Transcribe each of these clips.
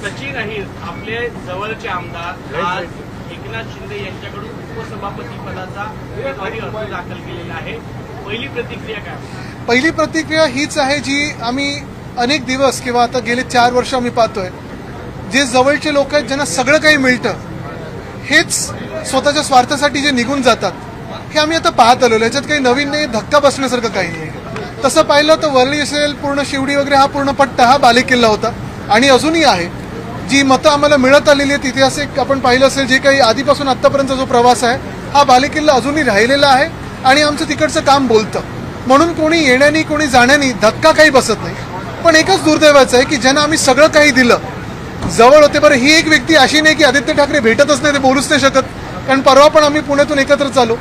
सचिन अहिर आपले जवळचे आमदार आज एकनाथ शिंदे यांच्याकडून उपसभापती पदाचा उमेदवारी अर्ज दाखल केलेला आहे. पहिली प्रतिक्रिया काय? पहिली प्रतिक्रिया हीच आहे जी आम्ही अनेक दिवस किंवा आता गेले 4 वर्ष आम्ही पाहतोय. जे जवळचे लोक आहेत ज्यांना सगळं काही मिळतं हेच स्वतःच्या स्वार्थासाठी जे निघून जातात हे आम्ही आता पाहत आलेलो. याच्यात काही नवीन नाही, धक्का बसण्यासारखं काही नाही. तसं पाहिलं तर वरळी असेल, पूर्ण शिवडी वगैरे हा पूर्ण पट्टा हा बालेकिल्ला होता आणि अजूनही आहे. जी मतं आम्हाला मिळत आलेली आहेत इतिहासिक आपण पाहिलं असेल, जे काही आधीपासून आतापर्यंत जो प्रवास आहे हा बालेकिल्ला अजूनही राहिलेला आहे आणि आमचं तिकडचं काम बोलतं. म्हणून कोणी येण्यानी कोणी जाण्यानी धक्का काही बसत नाही. पण एकच दुर्दैवाचं आहे की ज्यांना आम्ही सगळं काही दिलं, जवळ होते. बरं, ही एक व्यक्ती अशी नाही की आदित्य ठाकरे भेटतच नाही, ते बोलूच नाही शकत, कारण परवा पण आम्ही पुण्यातून एकत्र चालू.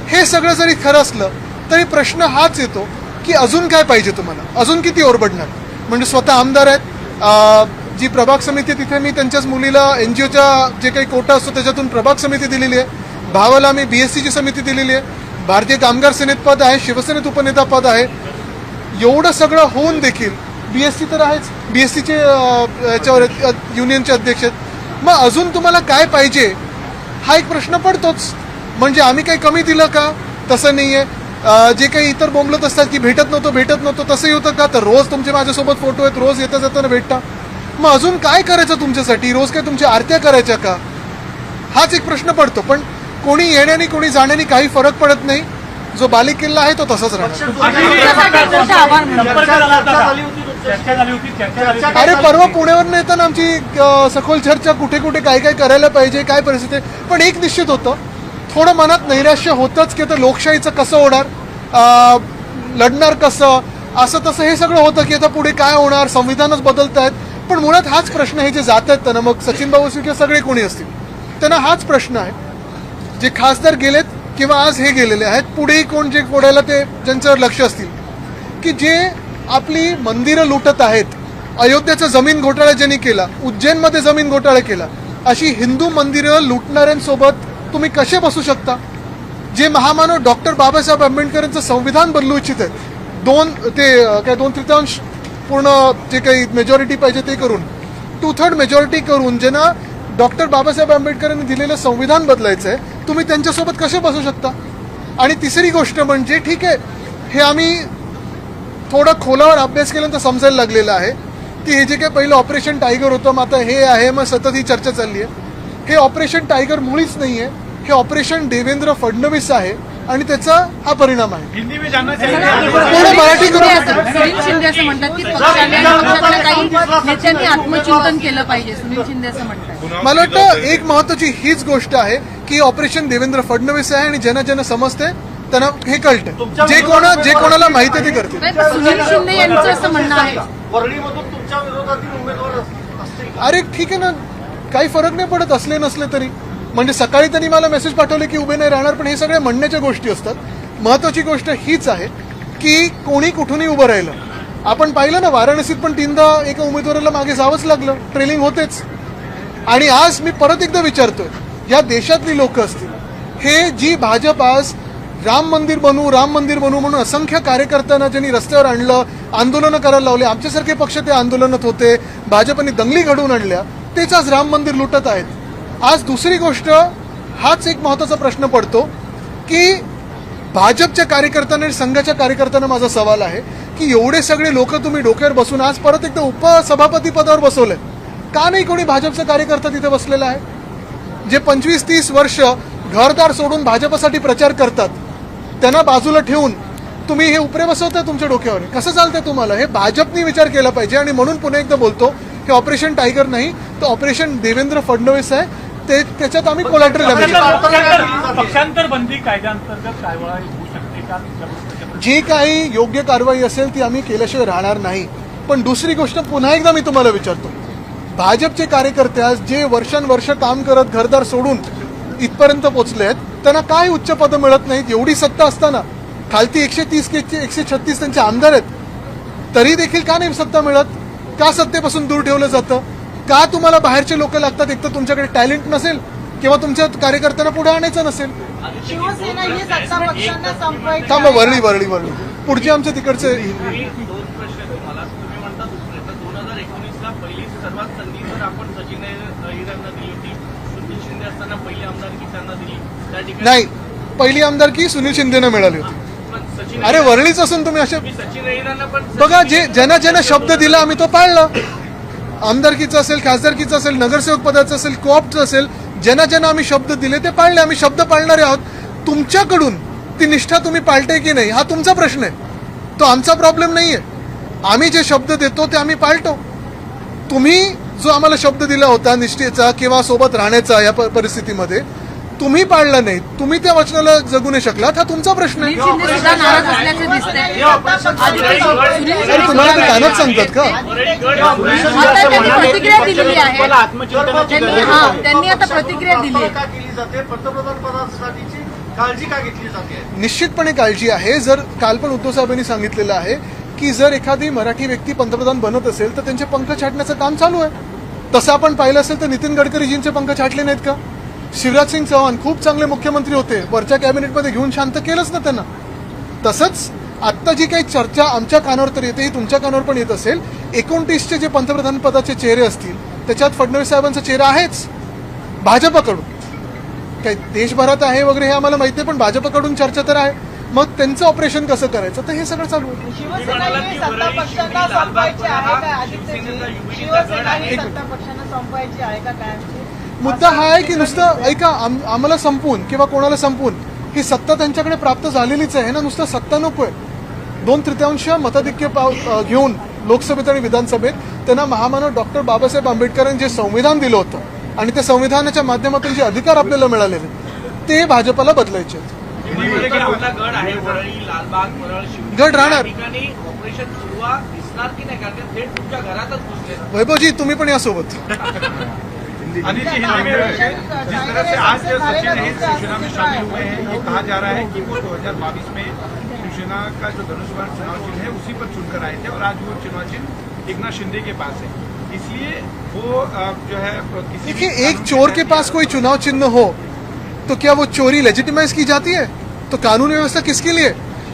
हे सगळं जरी खरं असलं तरी प्रश्न हाच येतो की अजून काय पाहिजे तुम्हाला, अजून किती ओरबडणार. म्हणजे स्वतः आमदार आहेत, जी प्रभाग समिती तिथे मी त्यांच्याच मुलीला NGOच्या जे काही कोटा असतो त्याच्यातून प्रभाग समिती दिलेली आहे. भावाला मी BSCची समिती दिलेली आहे. भारतीय कामगार सेनेत पद आहे, शिवसेनेत उपनेता पद आहे. एवढं सगळं होऊन देखील BSC तर आहेच, BSCचे याच्यावर युनियनचे अध्यक्ष आहेत. मग अजून तुम्हाला काय पाहिजे हा एक प्रश्न पडतोच. म्हणजे आम्ही काही कमी दिलं का? तसं नाही आहे. जे काही इतर बोंबलत असतात की भेटत नव्हतं तसंही होतं का? तर रोज तुमचे माझ्यासोबत फोटो आहेत, रोज येता जाताना भेटता. मग अजून काय करायचं तुमच्यासाठी? रोज काय तुमच्या आरत्या करायच्या का? हाच एक प्रश्न पडतो. पण कोणी येण्याने कोणी जाण्याने काही फरक पडत नाही. जो बालेकिल्ला आहे तो तसाच राहणार. अरे परवा पुण्यावर येताना आमची सखोल चर्चा, कुठे कुठे काय काय करायला पाहिजे, काय परिस्थिती आहे. पण एक निश्चित होतं, थोडं मनात नैराश्य होतंच की आता लोकशाहीचं कसं होणार, लढणार कसं, असं तसं हे सगळं होतं की आता पुढे काय होणार, संविधानच बदलत आहेत. पण मुळात हाच प्रश्न आहे. जे जात आहेत त्यांना, मग सचिन भाऊ असतील किंवा सगळे कोणी असतील, त्यांना हाच प्रश्न आहे. जे खासदार गेलेत किंवा आज हे गेलेले आहेत, पुढेही कोण जे फोडायला ते ज्यांच्यावर लक्ष असतील, की जे आपली मंदिरं लुटत आहेत. अयोध्येचा जमीन घोटाळा ज्यांनी केला, उज्जैनमध्ये जमीन घोटाळा केला, अशी हिंदू मंदिरं लुटणाऱ्यांसोबत तुम्ही कसे बसू शकता? जे महामानव डॉक्टर बाबासाहेब आंबेडकरांचं संविधान बदलू इच्छित आहेत, 2/3 पूर्ण जे काही मेजॉरिटी पाहिजे ते करून, 2/3 मेजॉरिटी करून, ज्यांना डॉक्टर बाबासाहेब आंबेडकरांनी दिलेलं संविधान बदलायचं आहे, तुम्ही त्यांच्यासोबत कसे बसू शकता? आणि तिसरी गोष्ट म्हणजे, ठीक आहे, हे आम्ही थोडं खोलावर अभ्यास केल्यानंतर समजायला लागलेलं आहे की हे जे काही पहिलं ऑपरेशन टायगर होतं, मग आता हे आहे, मग सतत ही चर्चा चालली आहे. हे ऑपरेशन टायगर मुळीच नाही आहे, हे ऑपरेशन देवेंद्र फडणवीस आहे आणि त्याचा हा परिणाम आहे. थोडं मराठी सुनील शिंदे असं म्हणतात की पक्षाच्या काही नेत्यांनी आत्मचिंतन केलं पाहिजे, सुनील शिंदे असं म्हणतात. मला वाटतं एक महत्वाची हीच गोष्ट आहे की ऑपरेशन देवेंद्र फडणवीस आहे आणि ज्यांना ज्यांना समजते त्यांना हे कळतं. जे कोणाला माहिती आहे ते करते. सुनील शिंदे यांचं असं म्हणणं आहे, अरे ठीक आहे ना, काही फरक नाही पडत असले नसले तरी. म्हणजे सकाळी त्यांनी मला मेसेज पाठवले की उभे नाही राहणार, पण हे सगळे म्हणण्याच्या गोष्टी असतात. महत्वाची गोष्ट हीच आहे की कोणी कुठूनही उभं राहिलं. आपण पाहिलं ना, वाराणसीत पण 3दा एका उमेदवाराला मागे जावंच लागलं, ट्रेलिंग होतेच. आणि आज मी परत एकदा विचारतोय, या देशातली लोक असतील, हे जी भाजप आज राम मंदिर बनवू म्हणून असंख्य कार्यकर्त्यांना ज्यांनी रस्त्यावर आणलं, आंदोलनं करायला लावले, आमच्यासारखे पक्ष ते आंदोलनात होते, भाजपने दंगली घडवून आणल्या, तेच आज राम मंदिर लुटत आहेत. आज दुसरी गोष्ट, हाच एक महत्वाचा प्रश्न पडतो की भाजपच्या कार्यकर्त्यांना आणि संघाच्या कार्यकर्त्यांना माझा सवाल आहे की एवढे सगळे लोक तुम्ही डोक्यावर बसून आज परत एकदा उपसभापती पदावर बसवले, का नाही कोणी भाजपचा कार्यकर्ता तिथे बसलेला आहे? जे 25-30 वर्ष घरदार सोडून भाजपसाठी प्रचार करतात, त्यांना बाजूला ठेवून तुम्ही हे उपरे बसवताय तुमच्या डोक्यावर. कसं चालतंय तुम्हाला? हे भाजपनी विचार केला पाहिजे. आणि म्हणून पुन्हा एकदा बोलतो, हे ऑपरेशन टायगर नाही, तर ऑपरेशन देवेंद्र फडणवीस आहे. त्याच्यात आम्ही कोलॅटरल पक्षांतर बंदी कायद्याअंतर्गत कारवाई होऊ शकते का? जी काही योग्य कारवाई असेल ती आम्ही केल्याशिवाय राहणार नाही. पण दुसरी गोष्ट पुन्हा एकदा मी तुम्हाला विचारतो, भाजपचे कार्यकर्ते आज जे वर्षानुवर्ष काम करत घरदार सोडून इथपर्यंत पोहोचले आहेत, त्यांना काय उच्च पदं मिळत नाहीत? एवढी सत्ता असताना खालती 130-136 त्यांचे आमदार आहेत, तरी देखील का नाही सत्ता मिळत? का सत्तेपासून दूर ठेवलं जातं? का तुम्हाला बाहेरचे लोक लागतात? एक तर तुमच्याकडे टॅलेंट नसेल किंवा तुमच्या कार्यकर्त्यांना पुढे आणायचं नसेल. शिवसेना ही सत्ता पक्षांना संपवायची. थांबा, वरळी पुढचे आमच्या तिकडचे 2 प्रश्न तुम्हाला. तुम्ही म्हणता 2019ला पहिली सर्वात संधी तर आपण सचिन अहिरांना दिली होती, सुनील शिंदे असताना पहिली आमदारकी त्यांना दिली, त्या ठिकाणी नाही, पहिली आमदारकी सुनील शिंदेना मिळाली होती. पण सचिन अरे वरळीच असून तुम्ही असे तुम्ही सचिन अहिरांना पण बघा, जे ज्यांना ज्यांना शब्द दिला आम्ही तो पाळला. आमदारकीचा असेल, खासदारकीचा असेल, नगरसेवक पदाचा असेल, कोऑपचा असेल, ज्यांना ज्यांना आम्ही शब्द दिले ते पाळले. आम्ही शब्द पाळणारे आहोत. तुमच्याकडून ती निष्ठा तुम्ही पाळते की नाही हा तुमचा प्रश्न आहे, तो आमचा प्रॉब्लेम नाहीये. आम्ही जे शब्द देतो ते आम्ही पाळतो. तुम्ही जो आम्हाला शब्द दिला होता निष्ठेचा किंवा सोबत राहण्याचा या परिस्थितीमध्ये तुम्ही पाळला नाही, तुम्ही त्या वचनाला जगू नाही शकलात, हा तुमचा प्रश्न आहे. सुनील शिंदे सुद्धा नाराज असल्याचं दिसतंय. सुनील अरे शिंदे तुम्हाला ते सुद्धा कानच सांगतात का? आता त्यांनी प्रतिक्रिया दिलेली आहे. त्यांनी आता प्रतिक्रिया दिली आहे. का केली जाते, पंतप्रधान पदासाठीची काळजी का घेतली जाते? निश्चितपणे काळजी आहे. जर काल पण उद्धव साहेबांनी सांगितलेलं आहे की जर एखादी मराठी व्यक्ती पंतप्रधान बनत असेल तर त्यांचे पंख छाटण्याचं काम चालू आहे. तसं आपण पाहिलं असेल तर नितीन गडकरीजींचे पंख छाटले नाहीत का? शिवराज सिंग चौहान खूप चांगले मुख्यमंत्री होते, वरच्या कॅबिनेटमध्ये घेऊन शांत केलंच ना त्यांना. तसंच आत्ता जी काही चर्चा आमच्या कानावर तर येते ही तुमच्या कानावर पण येत असेल. 29चे जे पंतप्रधान पदाचे चेहरे असतील त्याच्यात फडणवीस साहेबांचा चेहरा आहेच भाजपकडून. काही देशभरात आहे वगैरे हे आम्हाला माहिती आहे, पण भाजपकडून चर्चा तर आहे. मग त्यांचं ऑपरेशन कसं करायचं तर हे सगळं चालू आहे. शिवसेना ही सत्ता पक्षांना संपवायची आहे का? शिवसेना ही सत्ता पक्षांना संपवायची आहे का काय? मुद्दा हा आहे की नुसतं ऐका आम्हाला संपवून किंवा कोणाला संपवून ही सत्ता त्यांच्याकडे प्राप्त झालेलीच आहे ना. नुसतं सत्ता नकोय. 2/3 मताधिक्य घेऊन लोकसभेत आणि विधानसभेत त्यांना महामानव डॉक्टर बाबासाहेब आंबेडकरांनी जे संविधान दिलं होतं आणि त्या संविधानाच्या माध्यमातून जे अधिकार आपल्याला मिळालेले ते भाजपला बदलायचे आहेत. आपला गड आहे वरळी, लालबाग, परळ, शिवसेना गड राहणार. या ठिकाणी ऑपरेशन सुरुवात दिसणार की नाही, कारण थेट तुमच्या घरातच घुसले. वैभवजी तुम्ही पण यासोबत. अनिल जी, हिंदी में जिस तरह से आज सचिन अहिर शिवसेना में शामिल हुए हैं, ये कहा जा रहा है कि वो 2022 में शिवसेना का जो धनुष्यबाण चुनाव चिन्ह है उसी पर चुनकर आए थे और आज वो चुनाव चिन्ह एकनाथ शिंदे के पास है, इसलिए वो जो है किसी देखिए, एक चोर के पास कोई चुनाव चिन्ह हो तो क्या वो चोरी लेजिटिमाइज की जाती है? तो कानून व्यवस्था किसके लिए?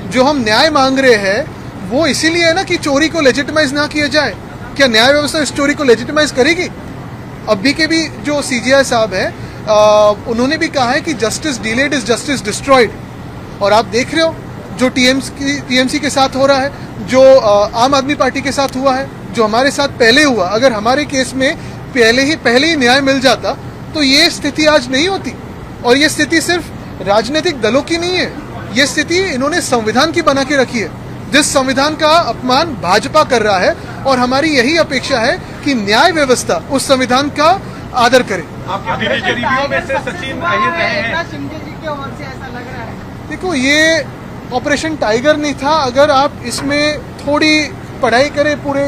जो हम न्याय मांग रहे हैं वो इसीलिए है ना कि चोरी को लेजिटिमाइज ना किया जाए. क्या न्याय व्यवस्था इस चोरी को लेजिटिमाइज करेगी? अभी के भी जो सीजीआई साहब हैं उन्होंने भी कहा है कि justice delayed is justice destroyed. और आप देख रहे हो जो टीएमसी के साथ हो रहा है, जो आम आदमी पार्टी के साथ हुआ है, जो हमारे साथ पहले हुआ. अगर हमारे केस में पहले ही न्याय मिल जाता तो ये स्थिति आज नहीं होती. और ये स्थिति सिर्फ राजनीतिक दलों की नहीं है, ये स्थिति इन्होंने संविधान की बना के रखी है, जिस संविधान का अपमान भाजपा कर रहा है. और हमारी यही अपेक्षा है कि न्याय व्यवस्था उस संविधान का आदर करे. आपके करीबियों में से सचिन अहिर रहे हैं. एकनाथ शिंदे जी की ओर से ऐसा लग रहा है. देखो, ये ऑपरेशन टाइगर नहीं था. अगर आप इसमें थोड़ी पढ़ाई करें पूरे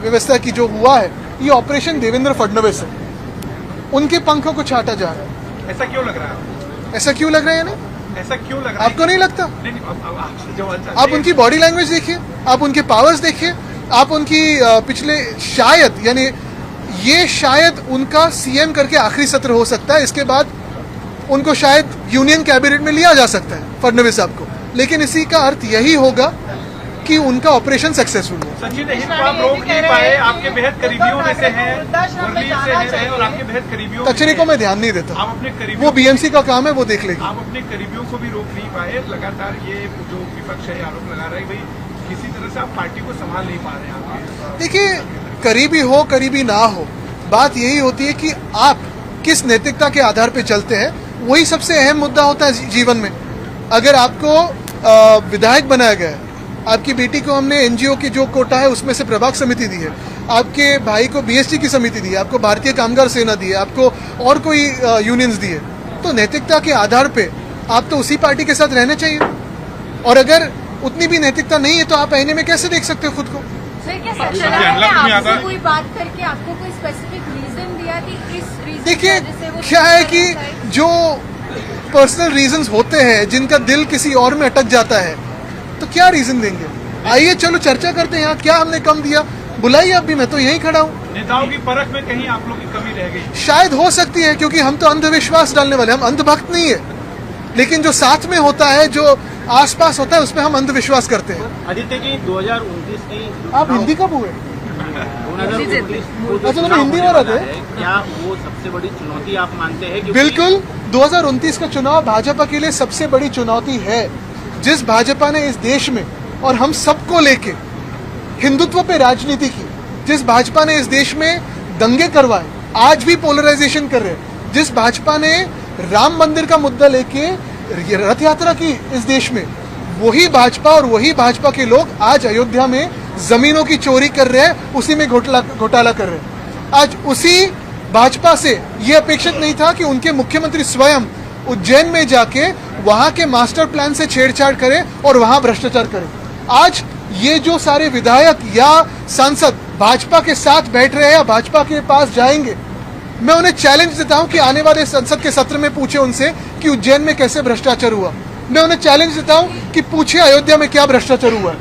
व्यवस्था की जो हुआ है, ये ऑपरेशन देवेंद्र फडणवीस है. उनके पंखों को छाटा जा रहा है. ऐसा क्यों लग रहा है? ऐसा क्यों लग रहा है? ना ऐसा क्यों लग रहा है? आपको नहीं लगता? नहीं, आपसे जो आप उनकी बॉडी लैंग्वेज देखिए, आप उनके पावर्स देखिए, आप उनकी पिछले शायद उनका सीएम करके आखिरी सत्र हो सकता है. इसके बाद उनको शायद यूनियन कैबिनेट में लिया जा सकता है फडणवीस साहब को. लेकिन इसी का अर्थ यही होगा कि उनका ऑपरेशन सक्सेसफुल हो. सचिन अहिर को आप रोक नहीं पाए, आपके बेहद करीबियों में से हैं, वर्ली से हैं और आपके बेहद करीबियों में कचरे को मैं ध्यान नहीं देता. आप अपने वो करीबियों बीएमसी का काम है, वो देख लेगी. आप अपने करीबियों को भी रोक नहीं पाए. लगातार ये जो विपक्ष है आरोप लगा रहा है भाई किसी तरह से आप पार्टी को संभाल नहीं पा रहे हैं. आप देखिए, करीबी हो करीबी ना हो, बात यही होती है कि आप किस नैतिकता के आधार पे चलते हैं. वही सबसे अहम मुद्दा होता है जीवन में. अगर आपको विधायक बनाया गया है, आपकी बेटी को हमने एनजीओ की जो कोटा है उसमें से प्रभाग समिति दी है, आपके भाई को बीएसटी की समिति दी है, आपको भारतीय कामगार सेना दी है, आपको और कोई यूनियंस दी है, तो नैतिकता के आधार पे आप तो उसी पार्टी के साथ रहना चाहिए. और अगर उतनी भी नैतिकता नहीं है तो आप आईने में कैसे देख सकते हो खुद को? सर, क्या सचिन ने आपसे कोई बात करके आपको कोई स्पेसिफिक रीजन दिया कि किस रीजन देखिए, क्या है कि जो पर्सनल रीजंस होते हैं जिनका दिल किसी और में अटक जाता है, तो क्या रीजन देंगे? आइए चलो चर्चा करते हैं. यहाँ क्या हमने कम दिया, बुलाइए. अब भी मैं तो यहीं खड़ा हूँ. नेताओं की परख में कहीं आप लोग की कमी रह गई? शायद हो सकती है, क्योंकि हम तो अंधविश्वास डालने वाले, हम अंधभक्त नहीं है. लेकिन जो साथ में होता है, जो आसपास होता है, उसमें हम अंधविश्वास करते हैं. आदित्य जी, 2029 की आप हिंदी कब हुए? अच्छा तो हिंदीवर आते क्या वो सबसे बड़ी चुनौती आप मानते हैं? क्योंकि बिल्कुल 2029 का चुनाव भाजपा के लिए सबसे बड़ी चुनौती है। जिस भाजपा ने इस देश में और हम सबको लेके हिंदुत्व पे राजनीति की, जिस भाजपा ने इस देश में दंगे करवाए, आज भी पोलराइजेशन कर रहे हैं, जिस भाजपा ने राम मंदिर का मुद्दा लेके रथ यात्रा की इस देश में, वही भाजपा और वही भाजपा के लोग आज अयोध्या में जमीनों की चोरी कर रहे हैं, उसी में घोटाला कर रहे हैं। आज उसी भाजपा से ये अपेक्षित नहीं था कि उनके मुख्यमंत्री स्वयं उज्जैन में जाके वहां के मास्टर प्लान से छेड़छाड़ करें और वहां भ्रष्टाचार करें। आज ये जो सारे विधायक या सांसद भाजपा के साथ बैठ रहे हैं या भाजपा के पास जाएंगे, मैं उन्हें चैलेंज देता हूं कि आने वाले संसद के सत्र में पूछे उनसे कि उज्जैन में कैसे भ्रष्टाचार हुआ। मैं उन्हें चैलेंज देता हूं कि पूछे अयोध्या में क्या भ्रष्टाचार हुआ,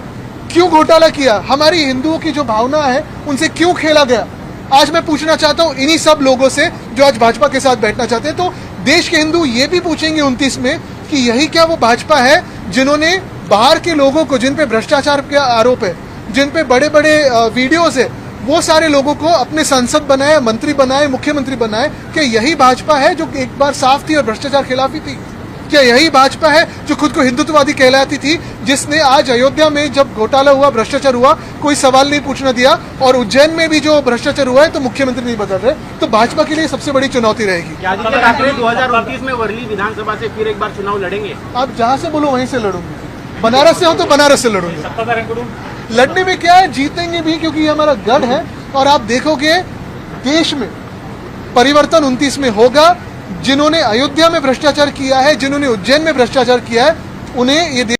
क्यों घोटाला किया, हमारी हिंदुओं की जो भावना है उनसे क्यों खेला गया। आज मैं पूछना चाहता हूं इन्हीं सब लोगों से जो आज भाजपा के साथ बैठना चाहते हैं। तो देश के हिंदू ये भी पूछेंगे 29 में कि यही क्या वो भाजपा है जिन्होंने बाहर के लोगों को, जिन पे भ्रष्टाचार का आरोप है, जिन पे बड़े बड़े वीडियोज है, वो सारे लोगों को अपने सांसद बनाए, मंत्री बनाए, मुख्यमंत्री बनाए। क्या यही भाजपा है जो एक बार साफ थी और भ्रष्टाचार खिलाफी थी? क्या यही भाजपा है जो खुद को हिंदुत्ववादी कहलाती थी, जिसने आज अयोध्या में जब घोटाला हुआ, भ्रष्टाचार हुआ, कोई सवाल नहीं पूछना दिया, और उज्जैन में भी जो भ्रष्टाचार हुआ है तो मुख्यमंत्री नहीं बदल रहे? तो भाजपा के लिए सबसे बड़ी चुनौती रहेगी। आदित्य ठाकरे 2029 में वर्ली विधानसभा से फिर एक बार चुनाव लड़ेंगे। आप जहां से बोलो वहीं से लड़ूंगी। बनारस से हो तो बनारस से लड़ूंगी। लड़ने में क्या है, जीतेंगे भी क्योंकि ये हमारा गढ़ है। और आप देखोगे देश में परिवर्तन 29 में होगा। जिन्होंने अयोध्या में भ्रष्टाचार किया है, जिन्होंने उज्जैन में भ्रष्टाचार किया है, उन्हें ये